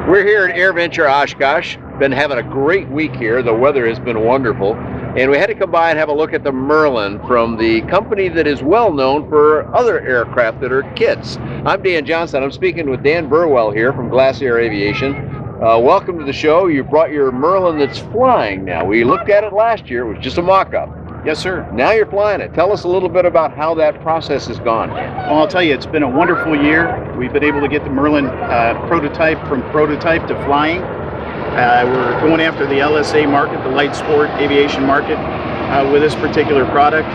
We're here at AirVenture Oshkosh. Been having a great week here. The weather has been wonderful. And we had to come by and have a look at the Merlin from the company that is well known for other aircraft that are kits. I'm Dan Johnson. I'm speaking with Dan Burwell here from Glasair Aviation. Welcome to the show. You brought your Merlin that's flying now. We looked at it last year. It was just a mock-up. Yes, sir. Now you're flying it. Tell us a little bit about how that process has gone. Well, I'll tell you, it's been a wonderful year. We've been able to get the Merlin prototype to flying. We're going after the LSA market, the light sport aviation market, with this particular product.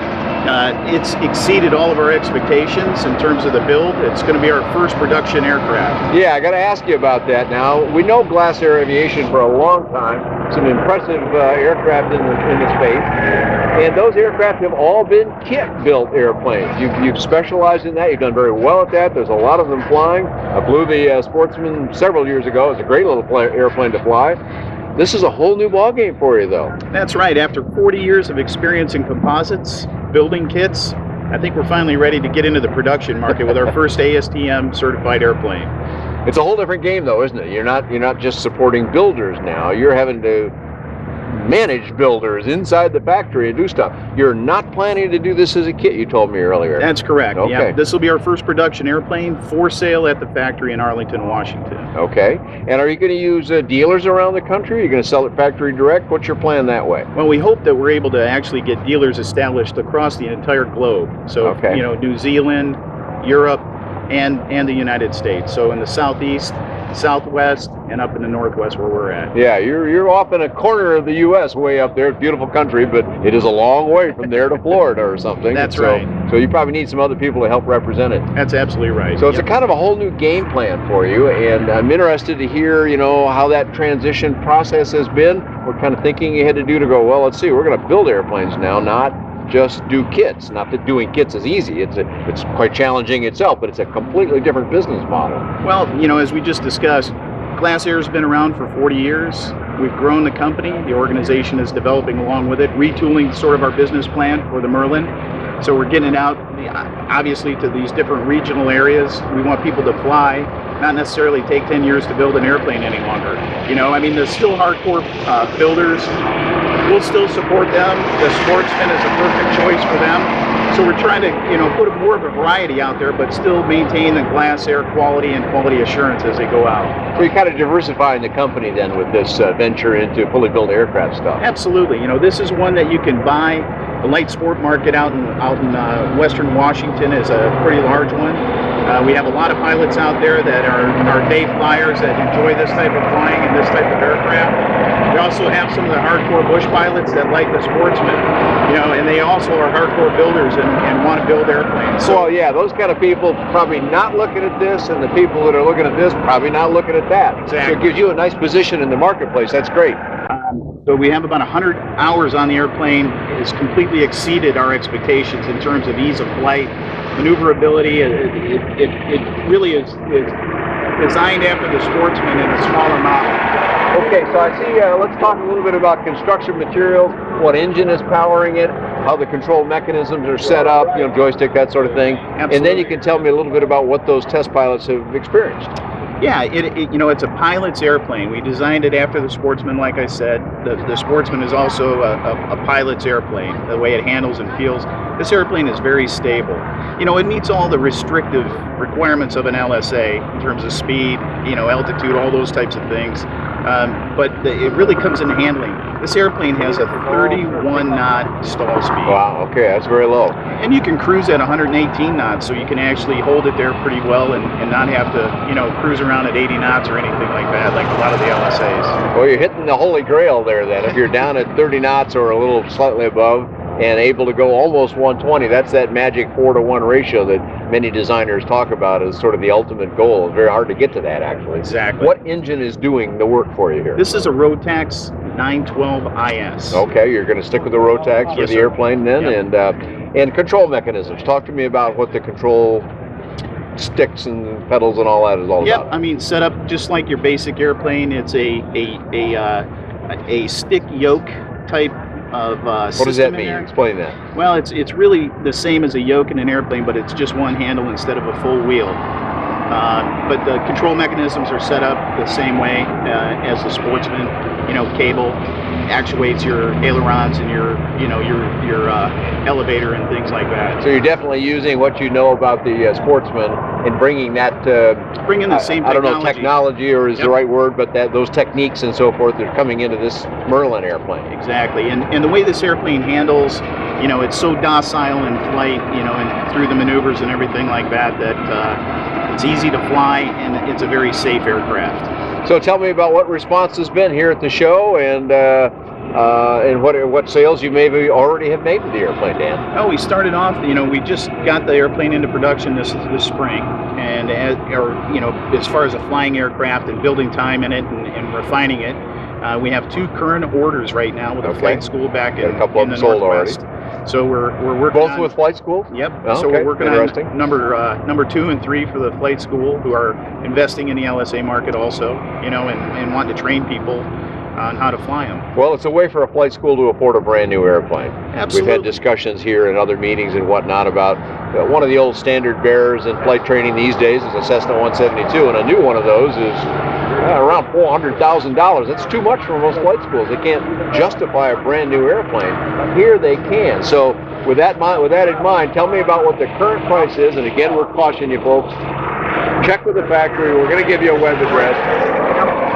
It's exceeded all of our expectations in terms of the build. It's going to be our first production aircraft. Yeah, I got to ask you about that now. We know Glasair Aviation for a long time. Some impressive aircraft in the space. And those aircraft have all been kit-built airplanes. You've specialized in that. You've done very well at that. There's a lot of them flying. I flew the Sportsman several years ago. It's a great little airplane to fly. This is a whole new ballgame for you, though. That's right. After 40 years of experience in composites, building kits, I think we're finally ready to get into the production market with our first ASTM certified airplane. It's a whole different game, though, isn't it? You're not just supporting builders now. You're having to manage builders inside the factory and do stuff. You're not planning to do this as a kit, you told me earlier. That's correct. Okay. Yeah, this will be our first production airplane for sale at the factory in Arlington, Washington. Okay. And are you going to use dealers around the country? Are you going to sell it factory direct? What's your plan that way? Well, we hope that we're able to actually get dealers established across the entire globe. So, okay. New Zealand, Europe, and the United States. So in the Southeast, Southwest, and up in the Northwest where we're at. Yeah, you're off in a corner of the U.S. way up there. Beautiful country, but it is a long way from there to Florida or something. That's right. So you probably need some other people to help represent it. That's absolutely right. So it's a kind of a whole new game plan for you, and I'm interested to hear, how that transition process has been. What kind of thinking you had to do to go, well, let's see, we're going to build airplanes now, not just do kits. Not that doing kits is easy. It's quite challenging itself, but it's a completely different business model. Well, as we just discussed, Glasair has been around for 40 years. We've grown the company. The organization is developing along with it, retooling sort of our business plan for the Merlin. So we're getting it out, obviously, to these different regional areas. We want people to fly, not necessarily take 10 years to build an airplane any longer. There's still hardcore builders. We'll still support them. The Sportsman is a perfect choice for them. So we're trying to, put more of a variety out there, but still maintain the Glasair quality and quality assurance as they go out. So you're kind of diversifying the company then with this venture into fully built aircraft stuff. Absolutely. This is one that you can buy. The light sport market out in Western Washington is a pretty large one. We have a lot of pilots out there that are day flyers that enjoy this type of flying and this type of aircraft. We also have some of the hardcore bush pilots that like the Sportsman, and they also are hardcore builders and want to build airplanes. So, well, yeah, those kind of people probably not looking at this, and the people that are looking at this probably not looking at that. Exactly. So it gives you a nice position in the marketplace. That's great. So we have about 100 hours on the airplane. It's completely exceeded our expectations in terms of ease of flight, maneuverability. It really is designed after the Sportsman in a smaller model. Okay, so I see, let's talk a little bit about construction materials, what engine is powering it, how the control mechanisms are set up, joystick, that sort of thing. Absolutely. And then you can tell me a little bit about what those test pilots have experienced. Yeah, it's a pilot's airplane. We designed it after the Sportsman, like I said. The Sportsman is also a pilot's airplane, the way it handles and feels. This airplane is very stable. It meets all the restrictive requirements of an LSA in terms of speed, altitude, all those types of things. But it really comes in handling. This airplane has a 31 knot stall speed. Wow, okay, that's very low. And you can cruise at 118 knots, so you can actually hold it there pretty well and not have to, cruise around at 80 knots or anything like that, like a lot of the LSAs. Well, you're hitting the holy grail there then. If you're down at 30 knots or a little slightly above and able to go almost 120, that's that magic 4-to-1 ratio that many designers talk about as sort of the ultimate goal. It's very hard to get to that, actually. Exactly. What engine is doing the work for you here? This is a Rotax 912 IS. Okay, you're going to stick with the Rotax for Yes, the sir. airplane then, Yep. and control mechanisms. Talk to me about what the control sticks and pedals and all that is all about. Yep, set up just like your basic airplane. It's a stick yoke type of system. What does that mean? Explain that. Well, it's really the same as a yoke in an airplane, but it's just one handle instead of a full wheel. But the control mechanisms are set up the same way as the Sportsman. Cable actuates your ailerons and your elevator and things like that. So you're definitely using what you know about the Sportsman and bringing that bringing the same technology. I don't know, technology or is the right word, but those techniques and so forth are coming into this Merlin airplane. Exactly, and the way this airplane handles, it's so docile in flight, and through the maneuvers and everything like that, that it's easy to fly and it's a very safe aircraft. So tell me about what response has been here at the show and what sales you maybe already have made with the airplane, Dan. Oh, we started off, we just got the airplane into production this spring, and as far as a flying aircraft and building time in it and refining it, we have 2 current orders right now with a flight school back in, a couple of them sold Northwest. Already. So we're working both with flight school? Yep. Oh, so we're working on number 2 and 3 for the flight school, who are investing in the LSA market also, and want to train people on how to fly them. Well, it's a way for a flight school to afford a brand new airplane. Absolutely. We've had discussions here and other meetings and whatnot about one of the old standard bearers in flight training these days is a Cessna 172, and a new one of those is around $400,000. That's too much for most flight schools. They can't justify a brand new airplane. Here they can. So with that in mind, tell me about what the current price is. And again, we're cautioning you folks, check with the factory. We're going to give you a web address,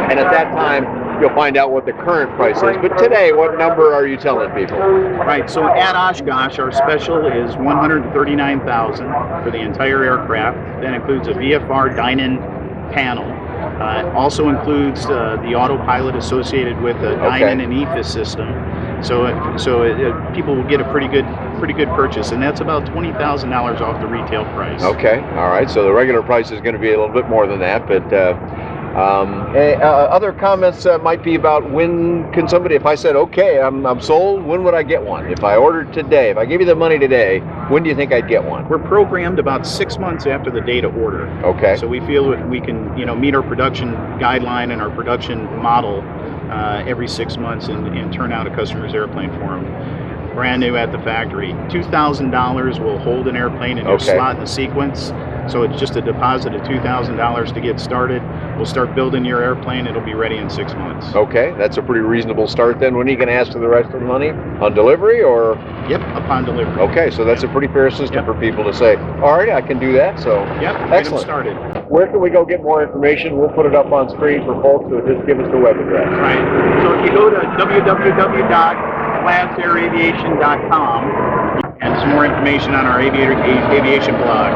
and at that time you'll find out what the current price is. But today, what number are you telling people? Right, so at Oshkosh, our special is $139,000 for the entire aircraft. That includes a VFR dine-in panel. Also includes the autopilot associated with the dine-in and EFIS system. So people will get a pretty good purchase, and that's about $20,000 off the retail price. Okay, all right. So the regular price is going to be a little bit more than that, but other comments might be about when can somebody, if I said, okay, I'm sold, when would I get one? If I ordered today, if I gave you the money today, when do you think I'd get one? We're programmed about 6 months after the date of order. Okay. So we feel we can, meet our production guideline and our production model every 6 months and turn out a customer's airplane for them. Brand new at the factory. $2,000 will hold an airplane in your slot in the sequence. So it's just a deposit of $2,000 to get started. We'll start building your airplane. It'll be ready in 6 months. Okay, that's a pretty reasonable start then. When are you going to ask for the rest of the money? On delivery or? Yep, upon delivery. Okay, so that's a pretty fair system for people to say, all right, I can do that. So excellent. Started. Where can we go get more information? We'll put it up on screen for folks, so just give us the web address. Right. So if you go to www.GlasairAviation.com and some more information on our aviation blog.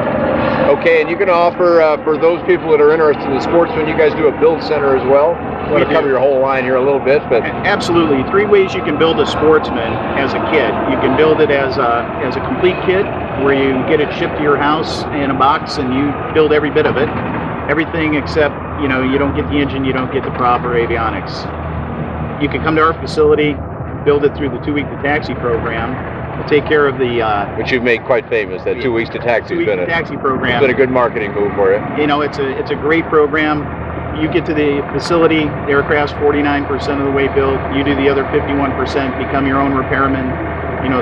Okay, and you can offer, for those people that are interested in the Sportsman, you guys do a build center as well? I'm going to cover your whole line here a little bit, but... Absolutely. 3 ways you can build a Sportsman as a kit. You can build it as a complete kit, where you get it shipped to your house in a box and you build every bit of it. Everything except, you don't get the engine, you don't get the proper avionics. You can come to our facility, build it through the 2-week to taxi program. We'll take care of the... which you've made quite famous, that 2 weeks to taxi has been taxi program. It's been a good marketing move for you. It's a great program. You get to the facility, the aircraft's 49% of the way built. You do the other 51%, become your own repairman,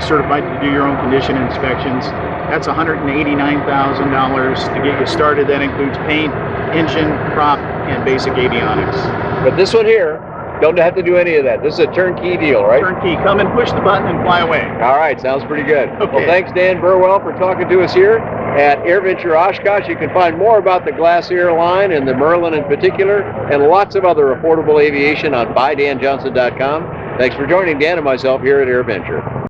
certified to do your own condition inspections. That's $189,000 to get you started. That includes paint, engine, prop, and basic avionics. But this one here, don't have to do any of that. This is a turnkey deal, right? Turnkey. Come and push the button and fly away. All right, sounds pretty good. Okay. Well, thanks, Dan Burwell, for talking to us here at AirVenture Oshkosh. You can find more about the Glasair line and the Merlin in particular, and lots of other affordable aviation on buydanjohnson.com. Thanks for joining Dan and myself here at AirVenture.